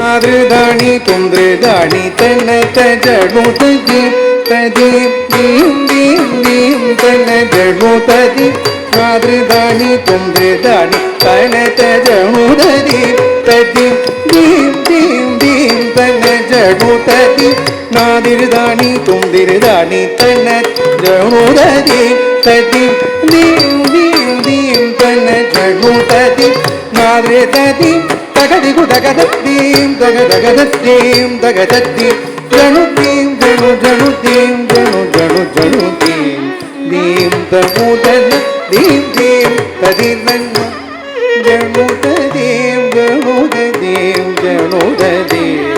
ஆதிருதாணி துந்திருதாணி தன்ன தஜடு ததி ததி தீம் தீம் தீம் தன்ன ஜடு ததி ஆதிருதாணி துந்திருதாணி தன்ன தஜடு ததி ததி தீம் தீம் தீம் தன்ன ஜடு ததி நாதிருதாணி துந்திருதாணி தன்ன ஜடு ததி ததி தீம் தீம் தீம் தன்ன ஜடு ததி நாதிரு ததி தகதிகு தகதத்தீம் தகதகதத்தீம் தகதத்தீம் ஜனு தீம் ஜனு ஜனு தீம் ஜனு ஜனு ஜனு தீம் தீம் தமுதன தீம் தீம் ததினன்ன ஜனு ததீம் ஜனு ததீம் ஜனு ததீம்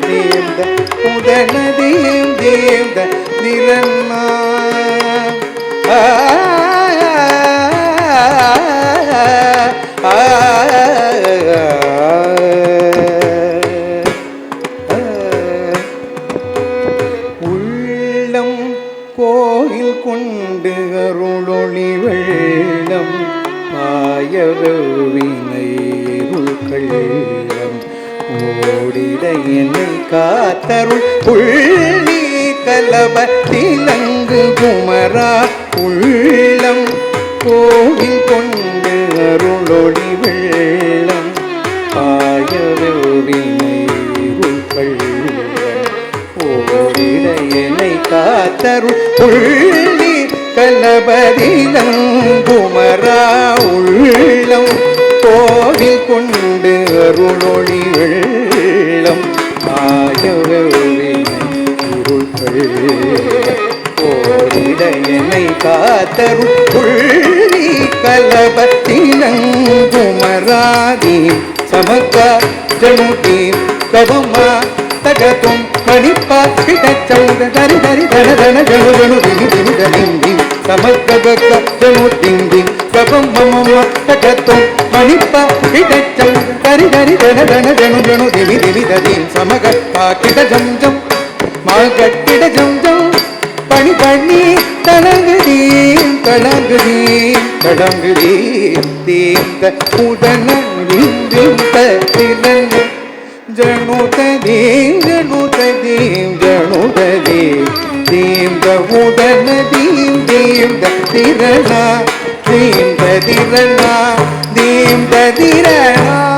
தீம் தமுதன தீம் தீம் ததினன்ன உள்ளம் கோயில் கொண்டு அருளொளி வெள்ளம் ஆயவினைருள் கள்ளம் ஓடிட என்னை காத்தருள் புள்ளி கலப திலங்கு குமரா உள்ளம் கோயில் கொண்டு அருளொளி வெள்ளம் ஆயவினைருள் கள்ளம் ஓடிட என்னை காத்தருள் புள்ளி கலபதிலம் குமரா உள்ளம் கோவில் கொண்டு அருளொளி வெள்ளம் ஆயவினைருள் கள்ளம் ஓடிட என்னை காத்தருள் புள்ளி கலபதிலம் குமராதி சமக்கா ஜனுதி கவமா தகதும் மணிப்பா கிடச்சௌத தரி தரி தன தன ஜனு ஜனு திமி திமி தனிந்தி சமக்கபக்க ஜனு திந்தி கபம் மம தகதும் மணிப்பா கிடச்சௌத தரி தரி தன தன ஜனு ஜனு திமி திமி ததீம் சமக கிட ஜம் ஜம் மாகட்டிட ஜம் ஜம் பணி பண்ணி தனங்குதீம் தனங்குதீம் தடங்குதீம் தீம் உடன விந்தும் திலங்க ஜனு ததீம் ஜனு ததீம் ஜனு ததீம் தீம் உடன தீம் தீம் திரணா தீம் திரணா தீம் திரணா